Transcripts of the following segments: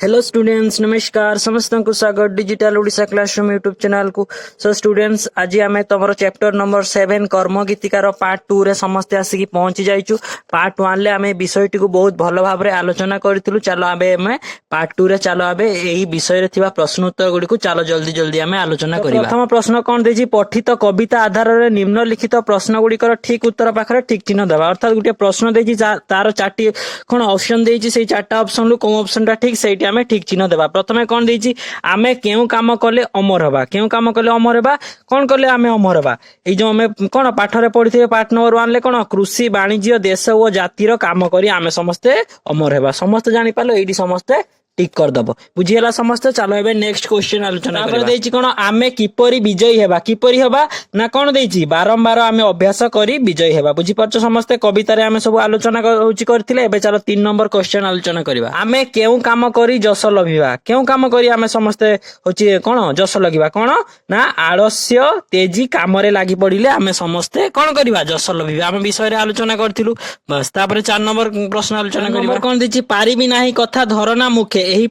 Hello students, नमस्कार। समस्त को स्वागत digital Odisha classroom YouTube channel को। सो स्टूडेंट्स, आज आम तुम चैप्टर नंबर 7 कर्म गीतिकार पार्ट 2 रे समस्ते आसिक पहुंची जाइछु। पार्ट 1 ले आमे विषयटी को बहुत भल भाव रे आलोचना करथिलु। चलो आबे आमे पार्ट 2 रे चलो आबे एही विषय रे थिबा प्रश्न उत्तर गुडी को चलो जल्दी जल्दी आमे आलोचना करिबा। प्रथम प्रश्न कोन देछि, पठित कविता आधार रे निम्नलिखित प्रश्न गुडी कर ठीक उत्तर पाखरे ठीक चिन्ह देबा। अर्थात गुटे प्रश्न देछि तार चारटी कोन ऑप्शन देछि, सेही चारटा ऑप्शन लु कोन ऑप्शन टा ठीक सेही आमे ठीक चिन्ह देबा। प्रथमे कोन देछि, आमे केउ काम कले अमर हबा। केउ काम कले अमर हबा, कोन कले आमे अमर हबा। एई जो आमे कोन पाठ रे पढिथिबे पाठ नंबर 1 ले कोन कृषि वाणिज्य देश ओ जातिर काम करी आमे समस्ते अमर हबा। समस्त जानि पालो, एडी समस्ते टिक कर दबो। बुझियला समस्त। चलो एबे नेक्स्ट क्वेश्चन आलोचना करबा। तापर देछि कोन आमे किपरि विजयी हेबा। किपरि हेबा ना कोन देछि, बारंबार आमे अभ्यास करी विजयी हेबा। बुझि परछ समस्त। कविता रे आमे सब आलोचना होछि करथिले। एबे चलो 3 नंबर क्वेश्चन आलोचना करबा। आमे केउ काम करी जस लभिबा। केउ काम करी आमे समस्ते होछि कोन जस लगिबा। कोन ना आलस्य तेजी काम रे लागि पडिले आमे समस्ते कोन करबा, जस लभिबा। आमे विषय रे आलोचना करथिलु बस। तापर 4 नंबर प्रश्न आलोचना करबा। कोन देछि, पारिबि नाही कथा धरना मुखे। एही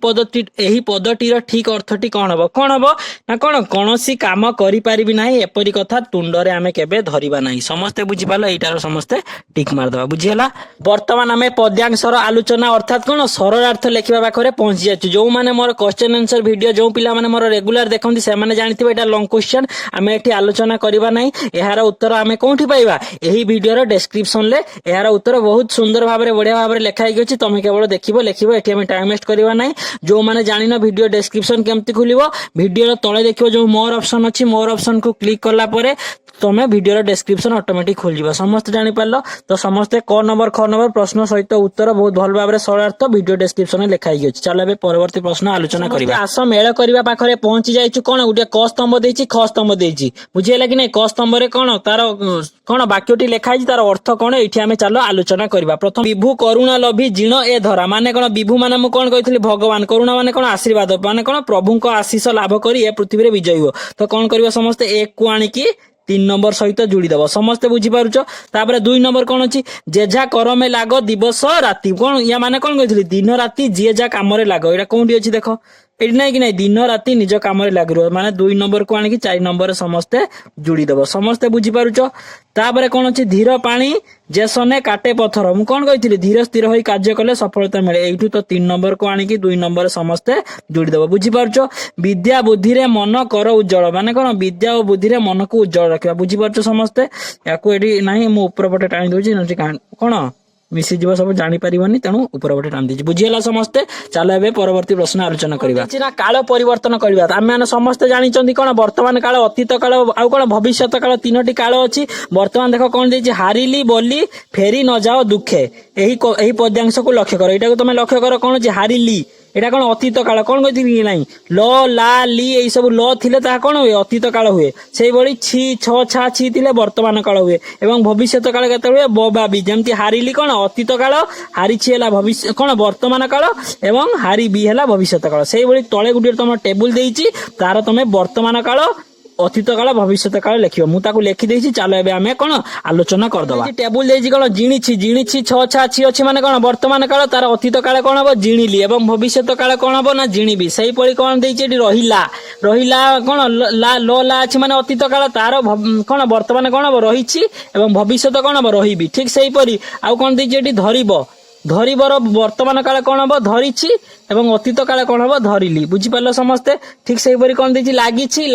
पदटीर ठीक अर्थटी कौन हबो। कौन हबो ना कोन कोनोसी काम करि पारिबि नाही एपरि कथा तुंडरे आमे केबे धरिबा नाही। समस्ते बुझि पालो, एटार समस्ते टिक मार दबा। बुझियला। वर्तमान आमे पद्यांशर आलोचना अर्थात कोन सरलार्थ लेखिबा पाखरे पहुंची जाछु। जो माने मोर क्वेश्चन आंसर वीडियो जो पिला माने मोर रेगुलर देखंती से माने जानिथिबे एटा लॉन्ग क्वेश्चन आमे एठी आलोचना करबा नाही। एहार उत्तर आमे कोठी पाइबा, एही वीडियो रो डिस्क्रिप्शन ले एहार उत्तर बहुत सुंदर भाबरे बढ़िया भाबरे लेखा गेछि। तमे केवल देखिबो लेखिबो, एठी आमे टाइम वेस्ट करबा नाही। जो माने जानिन वीडियो डिस्क्रिप्शन केमती खुलिबो, वीडियो रो तळे देखिबो जो मोर ऑप्शन अछि, मोर ऑप्शन को क्लिक करला परे तमे वीडियो रो डिस्क्रिप्शन ऑटोमेटिक खुल जिवो। समस्त जानि पारलो तो समस्त क नंबर ख नंबर प्रश्न सहित उत्तर बहुत भल भाबरे सरलार्थ वीडियो डिस्क्रिप्शन में लेखा गेछि। चलो एबे परवर्ती प्रश्न आलोचना करिबा। आस मेळ करिबा पाखरे पहुंची जाइछु। कोन गुटे क स्तंभ देछि, ख स्तंभ देछि। बुझियला कि नै। क स्तंभ रे कोन तार कोन वाक्यटी लेखा अछि, तार अर्थ कोन एठी हमें चलो आलोचना करिबा। प्रथम, विभु करुणा लोभी जिण ए धरा। माने कोन विभु माने मु कोन कहितली भगवान, करुणा माने कोन आशीर्वाद, माने कोन प्रभुको आशीष लाभ करी ए पृथ्वी रे विजयी हो। तो कोन करिबा समस्त एक को आनी की 3 नंबर सहित जोड़ी दबो। समस्ते बुझी पारुछ। तापर 2 नंबर कोन अछि, जेजा करमे लागो दिवस राति। कोन या माने कोन कहितली दिन राति जे जा काम रे लागो। एटा कोंडी अछि देखो, एठी नै कि नै दिन राति निज काम रे लागिरो। माने 2 नंबर को आनी की 4 नंबर समस्ते जोड़ी दबो। समस्ते बुझी पारुछ। तापर कोन अछि, धीर पानी जेसने काटे पत्थर। मु कोन कहितली धीर स्थिर होई कार्य कले सफलता मिले। एठू तो 3 नंबर को आनी की 2 नंबर समस्ते जोड़ी दबो। बुझी पारुछ। विद्या बुद्धि रे मन कर उज्जवल। माने कोन विद्या और बुद्धि रे मन को उज्जवल रखिबा। बुझी पारुछ समस्ते। याकू एठी नाही मु ऊपर पटे टाणी दोछि नथि कोन मिसी जीव सब जानि परिबनी, तेणु ऊपर पटे टाणी देछि। बुझियला समस्ते। चलो एबे परवर्ती प्रश्न आलोचना करिबा। ना काल परिवर्तन करिबा। आमे माने समस्ते जानिचंदी कोन वर्तमान काल, अतीत काल आ कोन भविष्यत काल, तीनोटी काल अछि। वर्तमान देखो कोन देछि, हारिली बोली फेरी न जाओ दुखे। एही पद्यांश को लक्ष्य करो। एटा को तमे लक्ष्य करो कोन अछि, हारिली। एटा कोन अतीत काल। कोन कहितली नै ल ला ली एई सब ल थिले ता कोन हुए, अतीत काल हुए। सेही बळी छी छ छा छी थिले वर्तमान काल हुए। एवं भविष्यत काल केते हुए, ब बा बी। जेमति हारिली कोन अतीत काल, हारी छी हला भविष्य कोन वर्तमान काल, एवं हारी बी हला भविष्यत काल। सेही बळी तळे गुडी तम टेबुल देइची, तार तमे वर्तमान काल, अतीत काल, भविष्यत काल लेखियो। मु ताकू लेखि देइची। चलो एबे आमे कोन आलोचना कर दबा। टेबुल देइची कोन जिणी छी छ छा छी अछि माने कोन वर्तमान काल, तार अतीत काल कोन हबो जिणीली, एवं भविष्यत काल कोन हबो ना जिणीबी। सेही पळी कोन देइची एठी रहिला। रहिला कोन ला लो ला अछि माने अतीत काल, तार कोन वर्तमान कोन हबो रहिची, एवं भविष्यत कोन हबो रहिबी। ठीक सेही पळी आ कोन देइची एठी धरिबो। धरिबर वर्तमान काल कोन हबो धरिची, एवं अतीत काल कोन हबो धरिली। बुझी पारलो समस्ते। ठीक सेही परी कोन देइची लागिची।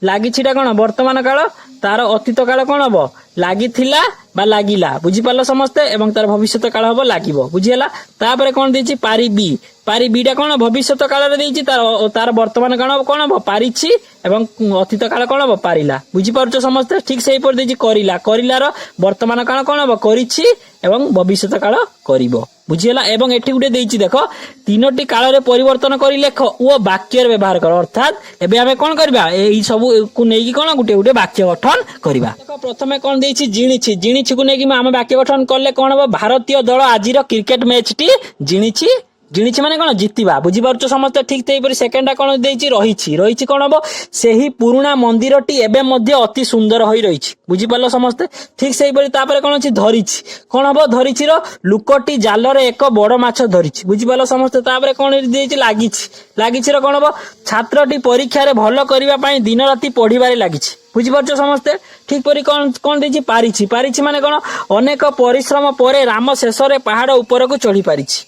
लागिछीटा कोन वर्तमान काल, तार अतीत काल कोन हबो लागिथिला बा लागिला। बुझी पारलो समस्ते। एवं तार भविष्यत काल हबो लागिबो। बुझियला। तापरे कोन देइची पारिबी। पारिबीटा कोन भविष्यत काल रे देइची, तार वर्तमान काल कोन हबो पारिची, एवं अतीत काल कोन हबो पारिला। बुझी पारुछ समस्ते। ठीक सेही पर देइची करिला। करिलार वर्तमान काल कोन हबो करिची, एवं भविष्यत काल करिबो। बुझियला। एवं एठी गुटे देइची देखो, तीनोटी काल रे परिवर्तन करि लेख ओ वाक्य रे व्यवहार कर। अर्थात एबे हमें कोन करबा, एई सब को नेकी कोन गुटे गुटे वाक्य गठन करबा। देखो प्रथमे कोन देइची जिणीची को नेकी हम वाक्य गठन करले कोन हबो, भारतीय दल आजिर क्रिकेट मैच टी जिणीची ଜିଣିଛି ମାନେ କଣ ଜିତିବା ବୁଝିପାରୁଛ ସମସ୍ତେ ଠିକ ସେଇପରି ସେକେଣ୍ଡଟା କଣ ଦେଇଛି ରହିଛି ରହିଛି କଣ ହବ ସେହି ପୁରୁଣା ମନ୍ଦିରଟି ଏବେ ମଧ୍ୟ ଅତି ସୁନ୍ଦର ହୋଇ ରହିଛି ବୁଝିପାରିଲ ସମସ୍ତେ ଠିକ ସେଇପରି ତାପରେ କଣ ଅଛି ଧରିଛି କଣ ହବ ଧରିଛିର ଲୋକଟି ଜାଲରେ ଏକ ବଡ ମାଛ ଧରିଛି ବୁଝିପାରିଲ ସମସ୍ତେ ତାପରେ କଣ ଦେଇଛି ଲାଗିଛି ଲାଗିଛିର କଣ ହବ ଛାତ୍ରଟି ପରୀକ୍ଷାରେ ଭଲ କରିବା ପାଇଁ ଦିନ ରାତି ପଢିବାରେ ଲାଗିଛି ବୁଝିପାରୁଛ ସମସ୍ତେ ଠିକ ପରି କଣ କଣ ଦେଇଛି ପାରିଛି ପାରିଛି ମାନେ କଣ ଅନେକ ପରିଶ୍ରମ ପରେ ରାମ ଶେଷରେ ପାହାଡ ଉପରକୁ ଚଢି ପାରିଛି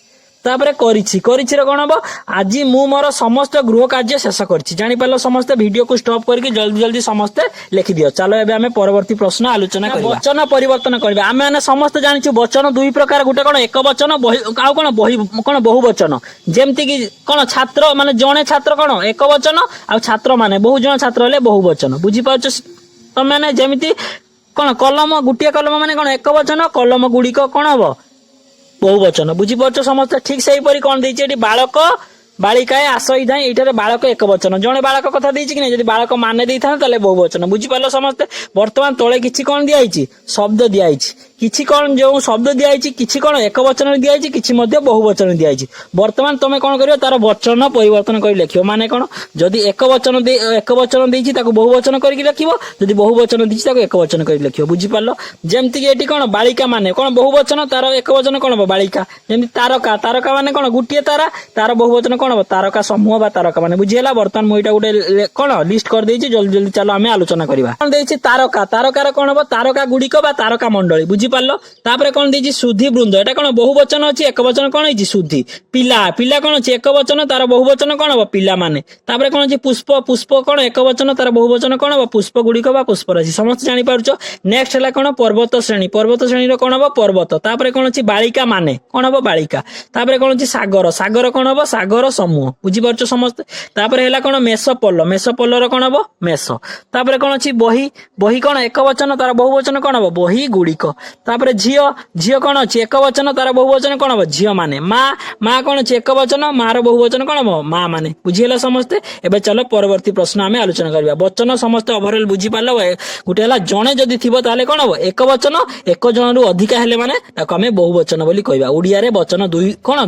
ତାପରେ କରିଛି କରିଛିର କଣ ହବ ଆଜି ମୁଁ ମୋର ସମସ୍ତ ଗୃହ କାର୍ଯ୍ୟ ଶେଷ କରିଛି ଜାଣିପାରିଲ ସମସ୍ତେ ଭିଡିଓକୁ ଷ୍ଟପ୍ କରିକି ଜଲ୍ଦି ଜଲ୍ଦି ସମସ୍ତେ ଲେଖିଦିଅ ଚାଲ ଏବେ ଆମେ ପରବର୍ତ୍ତୀ ପ୍ରଶ୍ନ ଆଲୋଚନା କରିବା ବଚନ ପରିବର୍ତ୍ତନ କରିବା ଆମେ ମାନେ ସମସ୍ତେ ଜାଣିଛୁ ବଚନ ଦୁଇ ପ୍ରକାର ଗୋଟେ କଣ ଏକ ବଚନ ଆଉ କଣ କଣ ବହୁ ବଚନ ଯେମିତି କି କଣ ଛାତ୍ର ମାନେ ଜଣେ ଛାତ୍ର କଣ ଏକ ବଚନ ଆଉ ଛାତ୍ର ମାନେ ବହୁ ଜଣ ଛାତ୍ର ହେଲେ ବହୁ ବଚନ ବୁଝିପାରୁଛ ତମେ ମାନେ ଯେମିତି କଣ କଲମ ଗୋଟିଏ କଲମ ମାନେ କଣ ଏକ ବଚନ କଲମ ଗୁଡିକ କଣ ହବ ବହୁ ବଚନ ବୁଝିପାରୁଛ ସମସ୍ତେ ଠିକ ସେଇପରି କଣ ଦେଇଛି ଏଠି ବାଳକ ବାଳିକାଏ ଆଶ୍ରଇଥାଏ ଏଇଠାରେ ବାଳକ ଏକ ବଚନ ଜଣେ ବାଳକ କଥା ଦେଇଛି କି ନାହିଁ ଯଦି ବାଳକ ମାନେ ଦେଇଥାନ୍ତେ ତାହେଲେ ବହୁ ବଚନ ବୁଝିପାରିଲ ସମସ୍ତେ ବର୍ତ୍ତମାନ ତଳେ କିଛି କଣ ଦିଆଯାଇଛି ଶବ୍ଦ ଦିଆଯାଇଛି କିଛି କଣ ଯୋଉ ଶବ୍ଦ ଦିଆଯାଇଛି କିଛି କଣ ଏକ ବଚନରେ ଦିଆଯାଇଛି କିଛି ମଧ୍ୟ ବହୁ ବଚନରେ ଦିଆଯାଇଛି ବର୍ତ୍ତମାନ ତମେ କଣ କରିବ ତାର ବଚନ ପରିବର୍ତ୍ତନ କରି ଲେଖିବ ମାନେ କଣ ଯଦି ଏକ ବଚନ ଦେଇଛି ତାକୁ ବହୁ ବଚନ କରିକି ଲେଖିବ ଯଦି ବହୁ ବଚନ ଦେଇଛି ତାକୁ ଏକ ବଚନ କରି ଲେଖିବ ବୁଝିପାରିଲ ଯେମିତିକି ଏଠି କଣ ବାଳିକା ମାନେ କଣ ବହୁ ବଚନ ତାର ଏକ ବଚନ କଣ ହବ ବାଳିକା ଯେମିତି ତାରକା ତାରକା ମାନେ କଣ ଗୋଟିଏ ତାରା ତାର ବହୁ ବଚନ କଣ ହବ ତାରକା ସମୂହ ବା ତାରକା ମାନେ ବୁଝିହେଲା ବର୍ତ୍ତମାନ ମୁଁ ଏଇଟା ଗୋଟେ କଣ ଲିଷ୍ଟ କରିଦେଇଛି ଜଲ୍ଦି ଜଲ୍ଦି ଚାଲ ଆମେ ଆଲୋଚନା କରିବା କଣ ଦେଇଛି ତାରକା ତାରକାର କଣ ହବ ତାରକା ଗୁଡିକ ବା ତାରକା ମଣ୍ଡଳୀ ବୁଝିପାରିଲ ତାପରେ କଣ ଦେଇଛି ସୁଧି ବୃନ୍ଦ ଏଟା କଣ ବହୁ ବଚନ ଅଛି ଏକ ବଚନ କଣ ହେଇଛି ସୁଧି ପିଲା ପିଲା କଣ ଅଛି ଏକ ବଚନ ତାର ବହୁ ବଚନ କଣ ହବ ପିଲାମାନେ ତାପରେ କଣ ଅଛି ପୁଷ୍ପ ପୁଷ୍ପ କଣ ଏକ ବଚନ ତାର ବହୁ ବଚନ କଣ ହବ ପୁଷ୍ପ ଗୁଡିକ ବା ପୁଷ୍ପରାଶି ସମସ୍ତେ ଜାଣିପାରୁଛ ନେକ୍ସଟ ହେଲା କଣ ପର୍ବତ ଶ୍ରେଣୀର କଣ ହବ ପର୍ବତ ତାପରେ କଣ ଅଛି ବାଳିକା ମାନେ କଣ ହବ ବାଳିକା ତାପରେ କଣ ଅଛି ସାଗର ସାଗର କଣ ହବ ସାଗର ସମୂହ ବୁଝିପାରୁଛ ସମସ୍ତେ ତାପରେ ହେଲା କଣ ମେଷପଲ୍ଲର କଣ ହବ ମେଷ ତାପରେ କଣ ଅଛି ବହି ବହି କଣ ଏକ ବଚନ ତାର ବହୁ ବଚନ କଣ ହବ ବହି ଗୁଡିକ ତାପରେ ଝିଅ ଝିଅ କଣ ଅଛି ଏକ ବଚନ ତାର ବହୁ ବଚନ କଣ ହବ ଝିଅ ମାନେ ମା କଣ ଅଛି ଏକ ବଚନ ମାର ବହୁ ବଚନ କଣ ହବ ମା ମାନେ ବୁଝିହେଲା ସମସ୍ତେ ଏବେ ଚାଲ ପରବର୍ତ୍ତୀ ପ୍ରଶ୍ନ ଆମେ ଆଲୋଚନା କରିବା ବଚନ ସମସ୍ତେ ଓଭରଅଲ ବୁଝିପାରିଲ ଗୋଟେ ହେଲା ଜଣେ ଯଦି ଥିବ ତାହେଲେ କଣ ହବ ଏକ ବଚନ ଏକ ଜଣରୁ ଅଧିକା ହେଲେ ମାନେ ତାକୁ ଆମେ ବହୁ ବଚନ ବୋଲି କହିବା ଓଡିଆରେ ବଚନ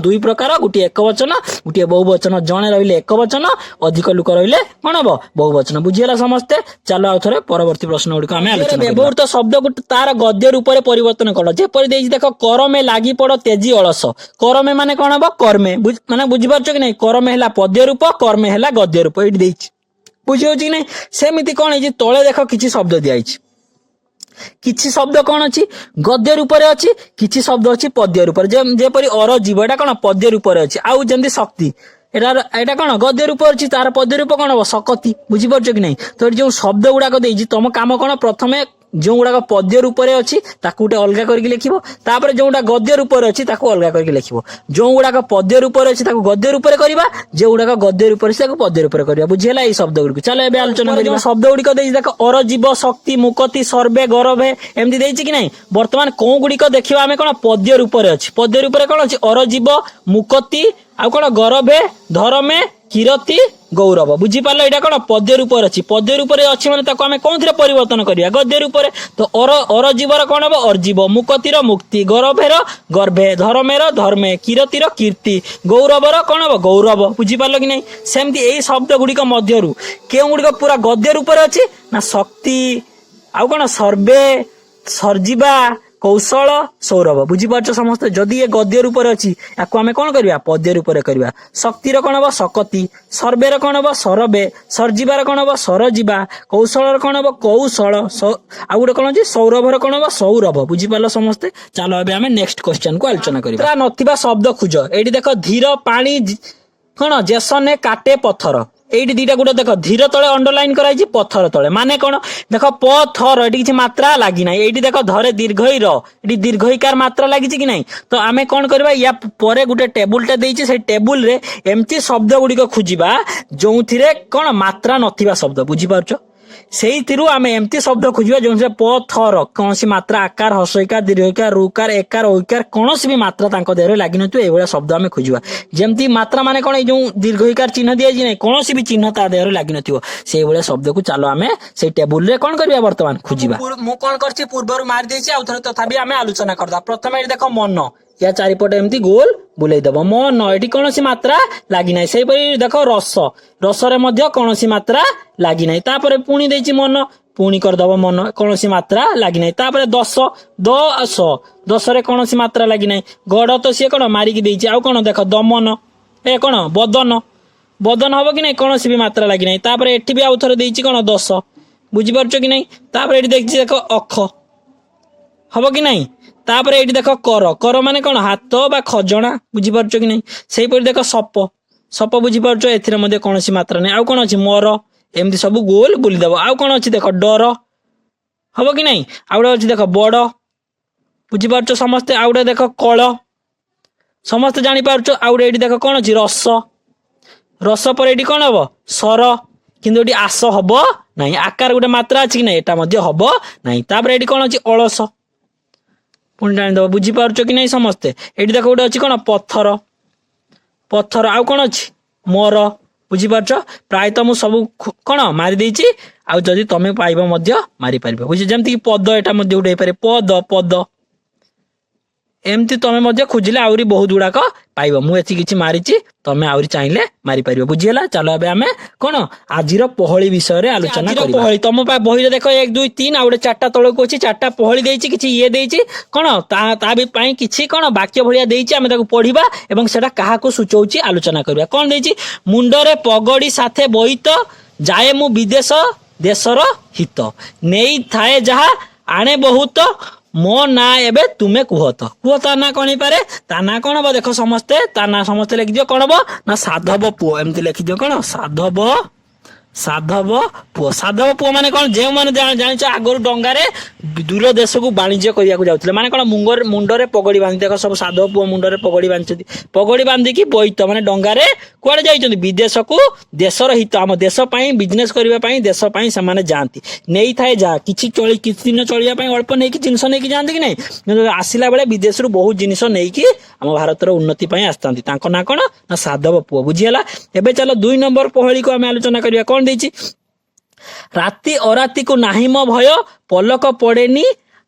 ଦୁଇ ପ୍ରକାର ଗୋଟିଏ ଏକ ବଚନ ଗୋଟିଏ ବହୁ ବଚନ ଜଣେ ରହିଲେ ଏକ ବଚନ ଅଧିକ ଲୋକ ରହିଲେ କଣ ହବ ବହୁ ବଚନ ବୁଝିହେଲା ସମସ୍ତେ ଚାଲ ଆଉ ଥରେ ପରବର୍ତ୍ତୀ ପ୍ରଶ୍ନ ଗୁଡିକ ଆମେ ଆଲୋଚନା କରିବା ବ୍ୟବହୃତ ଶବ୍ଦକୁ ତାର ଗଦ୍ୟ ରୂପରେ ପରିବର୍ତ୍ତନ କର ଯେପରି ଦେଇଛି ଦେଖ କରମେ ଲାଗି ପଡ ତେଜି ଅଳସ କରମେ ମାନେ କଣ ହବ କର୍ମେ ମାନେ ବୁଝିପାରୁଛ କି ନାଇଁ କରମେ ହେଲା ପଦ୍ୟ ରୂପ କର୍ମେ ହେଲା ଗଦ୍ୟ ରୂପ ଏଇଠି ଦେଇଛି ବୁଝିହଉଛି କି ନାଇଁ ସେମିତି କଣ ହେଇଛି ତଳେ ଦେଖ କିଛି ଶବ୍ଦ ଦିଆଯାଇଛି କିଛି ଶବ୍ଦ କଣ ଅଛି ଗଦ୍ୟ ରୂପରେ ଅଛି କିଛି ଶବ୍ଦ ଅଛି ପଦ୍ୟ ରୂପରେ ଯେପରି ଅର ଜୀବ ଏଟା କଣ ପଦ୍ୟ ରୂପରେ ଅଛି ଆଉ ଯେମିତି ଶକ୍ତି ଏଟା କଣ ଗଦ୍ୟ ରୂପ ଅଛି ତାର ପଦ୍ୟ ରୂପ କଣ ହବ ଶକତି ବୁଝିପାରୁଛ କି ନାଇଁ ତ ଏଠି ଯୋଉ ଶବ୍ଦ ଗୁଡାକ ଦେଇଛି ତମ କାମ କଣ ପ୍ରଥମେ ଯୋଉ ଗୁଡାକ ପଦ୍ୟ ରୂପରେ ଅଛି ତାକୁ ଗୋଟେ ଅଲଗା କରିକି ଲେଖିବ ତାପରେ ଯୋଉଟା ଗଦ୍ୟ ରୂପରେ ଅଛି ତାକୁ ଅଲଗା କରିକି ଲେଖିବ ଯୋଉ ଗୁଡାକ ପଦ୍ୟ ରୂପରେ ଅଛି ତାକୁ ଗଦ୍ୟ ରୂପରେ କରିବା ଯୋଉ ଗୁଡାକ ଗଦ୍ୟ ରୂପରେ ଅଛି ତାକୁ ପଦ୍ୟ ରୂପରେ କରିବା ବୁଝିହେଲା ଏଇ ଶବ୍ଦ ଗୁଡିକ ଚାଲ ଏବେ ଆଲୋଚନା କରିବା ଶବ୍ଦ ଗୁଡିକ ଦେଇଛି ଦେଖ ଅର ଜୀବ ଶକ୍ତି ମୁକତି ସର୍ବେ ଗରଭେ ଏମିତି ଦେଇଛି କି ନାଇଁ ବର୍ତ୍ତମାନ କୋଉ ଗୁଡିକ ଦେଖିବା ଆମେ କଣ ପଦ୍ୟ ରୂପରେ ଅଛି ପଦ୍ୟ ରୂପରେ କଣ ଅଛି ଅର ଜୀବ ମୁକତି ଆଉ କଣ ଗରଭେ ଧରମେ କିରତି ଗୌରବ ବୁଝିପାରିଲ ଏଇଟା କଣ ପଦ୍ୟ ରୂପରେ ଅଛି ପଦ୍ୟ ରୂପରେ ଅଛି ମାନେ ତାକୁ ଆମେ କୋଉଥିରେ ପରିବର୍ତ୍ତନ କରିବା ଗଦ୍ୟ ରୂପରେ ତ ଅର ଜୀବର କଣ ହବ ଅର୍ଜୀବ ମୁକତିର ମୁକ୍ତି ଗରଭେର ଗର୍ଭେ ଧର୍ମେର ଧର୍ମେ କିରତିର କୀର୍ତ୍ତି ଗୌରବର କଣ ହବ ଗୌରବ ବୁଝିପାରିଲ କି ନାଇଁ ସେମିତି ଏଇ ଶବ୍ଦ ଗୁଡିକ ମଧ୍ୟରୁ କେଉଁ ଗୁଡିକ ପୁରା ଗଦ୍ୟ ରୂପରେ ଅଛି ନା ଶକ୍ତି ଆଉ କଣ ସର୍ବେ ସର୍ଜିବା କୌଶଳ ସୌରଭ ବୁଝିପାରୁଛ ସମସ୍ତେ ଯଦି ଏ ଗଦ୍ୟ ରୂପରେ ଅଛି ୟାକୁ ଆମେ କଣ କରିବା ପଦ୍ୟ ରୂପରେ କରିବା ଶକ୍ତିର କଣ ହବ ଶକତି ସର୍ବେର କଣ ହବ ସରବେ ସର୍ଜିବାର କଣ ହବ ସରଯିବା କୌଶଳର କଣ ହବ କୌଶଳ ଆଉ ଗୋଟେ କଣ ଅଛି ସୌରଭର କଣ ହବ ସୌରଭ ବୁଝିପାରିଲ ସମସ୍ତେ ଚାଲ ଏବେ ଆମେ ନେକ୍ସଟ କ୍ୱେଶ୍ଚନ କୁ ଆଲୋଚନା କରିବା ନଥିବା ଶବ୍ଦ ଖୋଜ ଏଇଠି ଦେଖ ଧୀର ପାଣି କଣ ଜେସନେ କାଟେ ପଥର এইটি দুইটা গুড় দেখ ধীর তলে অন্ডরলাইন করা হয়েছে পথর তলে মানে কোন দেখ পথর এটি কিছু মাত্রা লাগি নাই এইটি দেখ ধরে দীর্ঘই র এটি দীর্ঘইকার মাত্রা লাগিছে কি নাই তো আমি কোন করিবা ইয়া পরে গোটে টেবুলটা দেইছে সেই টেবুল রে এমতি শব্দ গুড়িক খুঁজিবা যোউথিরে কোন মাত্রা নথিবা শব্দ বুঝি পারছো সেইଥିରୁ ଆମେ ଏମିତି ଶବ୍ଦ ଖୋଜିବା ଯେଉଁଥିରେ ପଥର କୌଣସି ମାତ୍ରା ଆକାର ହର୍ଷଇକାର ଦୀର୍ଘଇକାର ରୁକାର ଏକାର ଐକାର କୌଣସି ବି ମାତ୍ରା ତାଙ୍କ ଦେହରେ ଲାଗିନଥିବ ଏଇଭଳିଆ ଶବ୍ଦ ଆମେ ଖୋଜିବା ଯେମିତି ମାତ୍ରା ମାନେ କଣ ଏଇ ଯୋଉ ଦୀର୍ଘଇକାର ଚିହ୍ନ ଦିଆଯାଇଛି ନାହିଁ କୌଣସି ବି ଚିହ୍ନ ତା ଦେହରେ ଲାଗିନଥିବ ସେଇଭଳିଆ ଶବ୍ଦକୁ ଚାଲ ଆମେ ସେଇ ଟେବୁଲରେ କଣ କରିବା ବର୍ତ୍ତମାନ ଖୋଜିବା ମୁଁ କଣ କରିଛି ପୂର୍ବରୁ ମାରି ଦେଇଛି ଆଉ ଥରେ ତଥାପି ଆମେ ଆଲୋଚନା କରିଦବା ପ୍ରଥମେ ଏଠି ଦେଖ ମନ ୟା ଚାରିପଟେ ଏମିତି ଗୋଲ बुलाई दब मन एटी कौन मात्रा लगी ना से देख रस रसरे कौन मात्रा लगी ना तापर पुणी देछि मन पुणी करदब मन कौन मात्रा लगी ना तापर दस दस दसरे कौन मात्रा लगी ना गड़ तो सी कौन मारिकी देछि आउ कौन देख दमन ए कौन बदन बदन हम कि नहीं कौन भी मात्रा लगी ना तापर एठी भी आउ थरे देछि कौन 10 बुझिपारछ कि नहीं तापर एठी देखछि देख अख हम कि नहीं तापर एठी देख कर कर माने कौन हाथ बा खजना बुझिपारछ कि नहीं सेही परि देख सप सप बुझिपारछ एथिरे मध्ये कौन मात्रा नहीं आउ कौन अछि मोर एमती सब गोल बुली दब आउ कौन अछि देख डर हम कि नहीं आउडे अछि देख बड़ बुझिपारछ समस्ते आउडे देख कळ समस्ते जानि पारछ आउडे एठी देख कौन अछि रस रस पर एठी कौन हबो सर किंतु एठी आस हबो नहीं आकार गोटे मात्रा अछि कि नहीं एटा मध्ये हबो नहीं तापर एठी कौन अछि अलस पुणी जानि दब बुझी पारछ कि नहीं समस्ते एठी देख गोटे अछि कौन पत्थर पत्थर आउ कौन अछि मोर बुझी पारछ प्राय तो मु सब कौन मारी देछि आउ जदि तमे पाइबो मध्ये मारी पारिबो बुझी जेमति कि पद एटा मध्ये उडै पारे पद पद एमती तमे मध्ये खोजिले आउरी बहुत गुड़ाक पाइबो मु एथि किछि मारिछि तमे आउरी चाहिले मारी पारिबो बुझियला चलो एबे हमें कोन आजिर पहळी विषय रे आलोचना करिबा पहळी तम पा बही रे देखो 1 2 3 आउडे चारटा तळको अछि चारटा पहळी देछि किछि ये देछि कोन ता भी पई किछि कोन वाक्य भलिया देछि हमें ताको पढिबा एवं सेटा काहा को सूचौछि आलोचना करिबा कोन देछि मुंडरे पगड़ी साथे बोईत जाए मु विदेश देशर हित नेई थाए जहा आणे बहुत मो ना एबे तुमे कुह ता ना कौन पारे ता ना कौन हम देख समस्ते ता ना समस्ते लिखि दियो कौन हम ना साधव पुओ एमती लिखि दियो कौन साधव साधव पुओ माने कौन जे माने जानिछ आगरु डंगारे दूर देश को वाणिज्य करिया को जाउतले माने कौन मुंडरे पगड़ी बांधि देख सब साधव पुओ मुंडरे पगड़ी बांधि पगड़ी बांधि की बोईत माने डंगारे कुआडे जाइछन्ती विदेश को देशर हित हम देश पई बिजनेस करिवा पई देश पई से माने जांती नेई थाए जा किछि चली किछि दिन चलिया पई अल्प नै कि जिंस नै कि जानती कि नै आसिला बेले विदेश रु बहुत जिनिस नै कि हम भारत रो उन्नति पई आस्तांती तांको ना कोन ना साधव पुओ बुझियला एबे चलो 2 नंबर पहळी को हम आलोचना करिया कोन देछि राति अराति को नाही म भय पलक पड़ेनी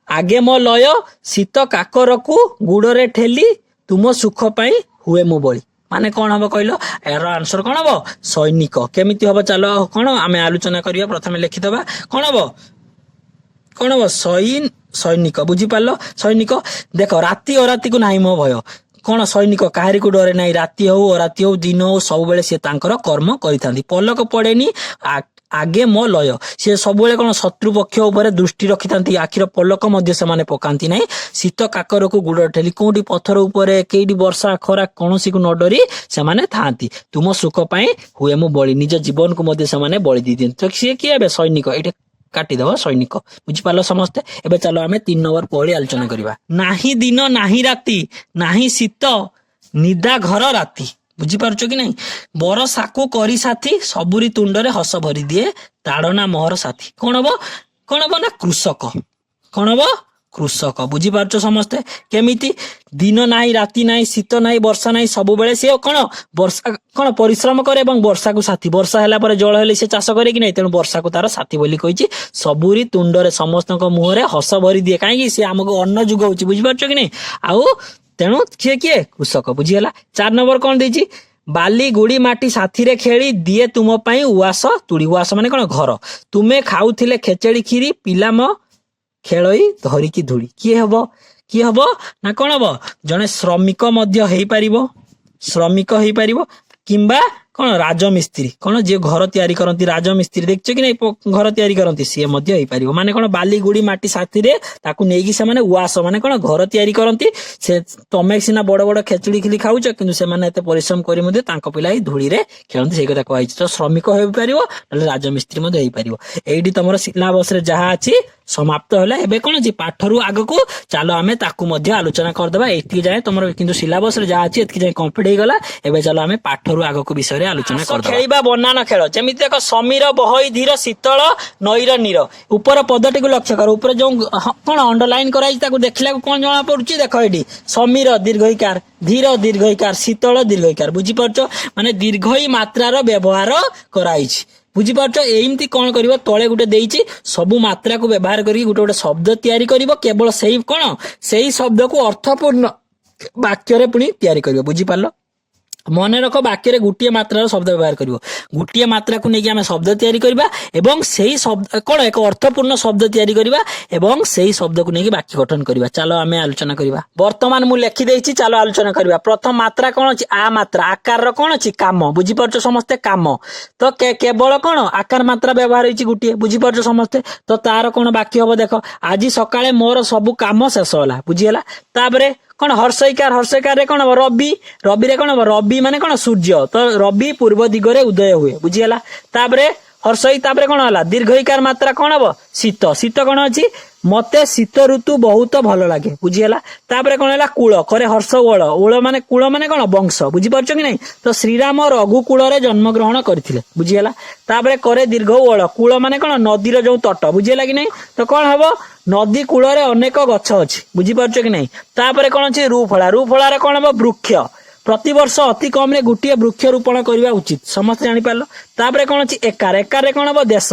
आगे मो लय शीत काकर को गुड़रे ठेली तुम सुख पाई हुए मो बळी माने कौन हम कहलो यार आंसर कौन हम सैनिक केमिति हम चलो कौन आम आलोचना करिया प्रथमे लिखिदबा कौन हम सैनिक बुझी पारलो सैनिक देख राति अराति को नाही मो भय कौन सैनिक काहारी को डरे नहीं राति हो अराति हो दिन हो सब बेले से तांकर कर्म करिथांती पलक पड़ेनी आगे मो लय से सब बेले कौन शत्रु पक्ष ऊपर दृष्टि रखिथांती आखिर पलक मध्य से माने पकांती नहीं शीत काकर को गुड़ ठेली कोठी पत्थर ऊपर केडी वर्षा खरा कोनोसी को न डरी से माने थांती तुम सुख पाई हुए मो बळी निज जीवन को मध्य से माने बळी दी दियंती तो से कि एबे सैनिक एटे काटी दबा सैनिक बुझी पालो समस्ते एबे चलो हमें 3 नंबर पहली आलोचना करिबा नाही दिन नाही राति नाही शीत निदा घर राति बुझी पारछो कि नहीं बरसा को करी साथी सबुरी तुंडरे हस भरी दिए ताड़ना मोहर साथी कौन हबो ना कृषक कौन हबो कृषक बुझी पारछो समस्ते केमिति दिन नाही राति नाही शीत नाही वर्षा नाही सब बेले से कौन वर्षा कौन परिश्रम करे एवं वर्षा को साथी वर्षा हैला पर जळ हेले से चाष करे कि नहीं तेणु वर्षा को तार साथी बोली कहिछि सबुरी तुंडरे समस्तक मुहरे हस भरी दिए काहे से हमको अन्न जुगौछि बुझी पारछो कि नहीं आउ तेणु किए कृषक बुझीगला 4 नंबर कौन देछि बाली गुड़ी माटी साथी रे खेली दिए तुम पई उआस तुड़ी उआस माने कौन घर तुमे खाउथिले खेचेड़ी खीरी पिला म खेलई धरी की धुड़ी किए हबो ना कौन हबो जने श्रमिक मध्य हेई पारिबो किंबा कौन राजमिस्त्री कौन जे घर तैयारी करती राजमिस्त्री देखछ कि नहीं घर तैयारी करती सी मध्य हेई पारिबो माने कौन बाली गुड़ी माटी साथी रे ताकू नेकी से माने उआस माने कौन घर तैयारी करती से तमे सिना बड़ बड़ खेचड़ी खिली खाउछ किंतु से माने एते परिश्रम करी मध्य तांको पिला ही धूली रे खेलंती सेई कथा कहै तो श्रमिक हेई पारिबो नले राजमिस्त्री मध्य हेई पारिबो एडी तमरो सिलेबस रे जहा अछि समाप्त होला एबे कोन जे पाठरू आगो को चलो हमें ताकू मध्य आलोचना कर देबा एथि जाय तमरो किंतु सिलेबस रे जहा अछि एथि जाय कंप्लीट हे गला एबे चलो हमें पाठरू आगो को विषय रे आलोचना कर देबा खेलिबा बनाना खेल जेमिति देखो समीर बहई धीर शीतल नईर नीर ऊपर पदटी को लक्ष्य कर ऊपर जो कोन अंडरलाइन कराई ताकू देखला को कोन जणा पड़ुची देखो एडी समीर दीर्घईकार धीर दीर्घईकार शीतल दीर्घईकार बुझी परछो माने दीर्घई मात्रा रो व्यवहार कराइछि बुझी पारछ एमती कौन करिवो तळे गुटे देइछि सबु मात्रा को व्यवहार करी गुटे गुटे शब्द तयारी करिवो केवल सेही कोन सेही शब्द को अर्थपूर्ण ବାକ୍ୟରେ ପୁଣି ତିଆରି କରିବ। ବୁଝିପାରିଲ? ମନେ ରଖ ବାକ୍ୟରେ ଗୋଟିଏ ମାତ୍ରାର ଶବ୍ଦ ବ୍ୟବହାର କରିବ। ଗୋଟିଏ ମାତ୍ରାକୁ ନେଇକି ଆମେ ଶବ୍ଦ ତିଆରି କରିବା ଏବଂ ସେଇ ଶବ୍ଦ କଣ ଏକ ଅର୍ଥପୂର୍ଣ୍ଣ ଶବ୍ଦ ତିଆରି କରିବା ଏବଂ ସେଇ ଶବ୍ଦକୁ ନେଇକି ବାକ୍ୟ ଗଠନ କରିବା। ଚାଲ ଆମେ ଆଲୋଚନା କରିବା। ବର୍ତ୍ତମାନ ମୁଁ ଲେଖିଦେଇଛି, ଚାଲ ଆଲୋଚନା କରିବା। ପ୍ରଥମ ମାତ୍ରା କଣ ଅଛି? ଆ ମାତ୍ରା। ଆକାରର କଣ ଅଛି? କାମ। ବୁଝିପାରୁଛ ସମସ୍ତେ? କାମ। ତ କେବଳ କଣ ଆକାର ମାତ୍ରା ବ୍ୟବହାର ହେଇଛି ଗୋଟିଏ। ବୁଝିପାରୁଛ ସମସ୍ତେ? ତ ତାର କଣ ବାକ୍ୟ ହବ ଦେଖ, ଆଜି ସକାଳେ ମୋର ସବୁ କାମ ଶେଷ ହେଲା। ବୁଝିହେଲା? ତାପରେ କଣ ହର୍ଷଇକାର। ହର୍ଷଇକାରରେ କଣ ହବ? ରବି। ରବିରେ କଣ ହବ? ରବି ମାନେ କଣ? ସୂର୍ଯ୍ୟ। ତ ରବି ପୂର୍ବ ଦିଗରେ ଉଦୟ ହୁଏ। ବୁଝିହେଲା? ତାପରେ ହର୍ଷଇ, ତାପରେ କଣ ହେଲା? ଦୀର୍ଘଇକାର ମାତ୍ରା କଣ ହବ? ଶୀତ। ଶୀତ କଣ ଅଛି? ମତେ ଶୀତ ଋତୁ ବହୁତ ଭଲ ଲାଗେ। ବୁଝିହେଲା? ତାପରେ କଣ ହେଲା? କୂଳ। କରେ ହର୍ଷ ଓଳ। ଓଳ ମାନେ କୂଳ ମାନେ କଣ? ବଂଶ। ବୁଝିପାରୁଛ କି ନାଇଁ? ତ ଶ୍ରୀରାମ ରଘୁକୂଳରେ ଜନ୍ମଗ୍ରହଣ କରିଥିଲେ। ବୁଝିହେଲା? ତାପରେ କରେ ଦୀର୍ଘ ଓଳ। କୂଳ ମାନେ କଣ? ନଦୀର ଯୋଉ ତଟ। ବୁଝିହେଲା କି ନାଇଁ? ତ କଣ ହବ? ନଦୀ କୂଳରେ ଅନେକ ଗଛ ଅଛି। ବୁଝିପାରୁଛ କି ନାଇଁ? ତାପରେ କଣ ଅଛି? ରୁଫଳା। ରୁଫଳାରେ କଣ ହବ? ବୃକ୍ଷ। ପ୍ରତିବର୍ଷ ଅତି କମ ରେ ଗୋଟିଏ ବୃକ୍ଷ ରୋପଣ କରିବା ଉଚିତ। ସମସ୍ତେ ଜାଣିପାରିଲ? ତାପରେ କଣ ଅଛି? ଏକାର। ଏକାରରେ କଣ ହବ? ଦେଶ।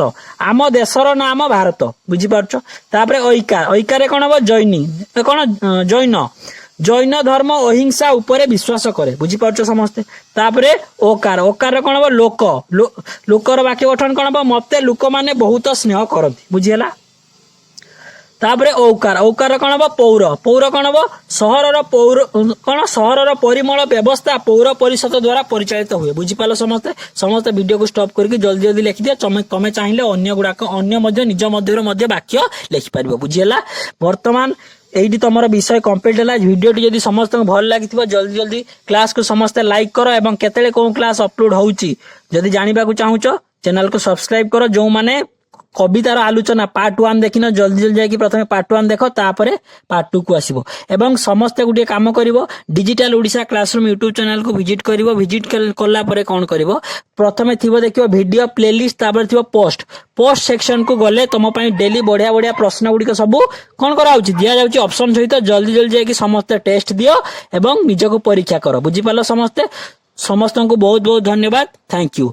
ଆମ ଦେଶର ନାମ ଭାରତ। ବୁଝିପାରୁଛ? ତାପରେ ଐକାର। ଐକାରରେ କଣ ହବ? ଜୈନୀ। କଣ? ଜୈନ। ଜୈନ ଧର୍ମ ଅହିଂସା ଉପରେ ବିଶ୍ୱାସ କରେ। ବୁଝିପାରୁଛ ସମସ୍ତେ? ତାପରେ ଓକାର। ଓକାର କଣ ହବ? ଲୋକ। ଲୋକର ବାକ୍ୟ ଗଠନ କଣ ହବ? ମତେ ଲୋକମାନେ ବହୁତ ସ୍ନେହ କରନ୍ତି। ବୁଝିହେଲା? ତାପରେ ଔକାର। ଔକାର କଣ ହବ? ପୌର। ପୌର କଣ ହବ? ସହରର ପୌର କଣ? ସହରର ପରିମଳ ବ୍ୟବସ୍ଥା ପୌର ପରିଷଦ ଦ୍ୱାରା ପରିଚାଳିତ ହୁଏ। ବୁଝିପାରିଲ ସମସ୍ତେ? ସମସ୍ତେ ଭିଡିଓକୁ ଷ୍ଟପ୍ କରିକି ଜଲ୍ଦି ଜଲ୍ଦି ଲେଖିଦିଅ। ତମେ ଚାହିଁଲେ ଅନ୍ୟ ମଧ୍ୟ ନିଜ ମଧ୍ୟରେ ମଧ୍ୟ ବାକ୍ୟ ଲେଖିପାରିବ। ବୁଝିହେଲା? ବର୍ତ୍ତମାନ এইটি তোমার বিষয় কমপ্লিট হল। ভিডিওটি যদি সমস্ত ভাল লাগিথিব জলদি জলদি ক্লাস কু সমস্তে লাইক কর এবং কেতলে কোন ক্লাস অপলোড হଉଛି যদি জানিବାକୁ চাହୁଛ চ্যানেল কু সবস্ক্রাইব কর। जो माने কবিতার আলোচনা পার্ট 1 দেখিন জলদি জলদি যাই প্রথমে পার্ট 1 দেখো তারপরে পার্ট 2 কু আসিব এবং সমস্তে গোটে কাম করিব digital Odisha classroom YouTube channel কু ভিজিট করিব। ভিজিট কলা পরে কোন করিব প্রথমে থিব দেখিব ভিডিও প্লেলিস্ট তারপরে থিব পোস্ট সেকশন কু গলে তোম পাই ডেলি বঢ়িয়া বঢ়িয়া প্রশ্ন গুড়িক সবু কোন করা হଉଛି দিয়া যাଉଛି অপশন সহিত জলদি জলদি যাই সমস্তে টেস্ট দিও এবং নিজକୁ পরীক্ষা কর। বুঝি পারল ସମସ୍ତେ? ସମସ୍ତଙ୍କୁ ବହୁତ ବହୁତ ଧନ୍ୟବାଦ। Thank you.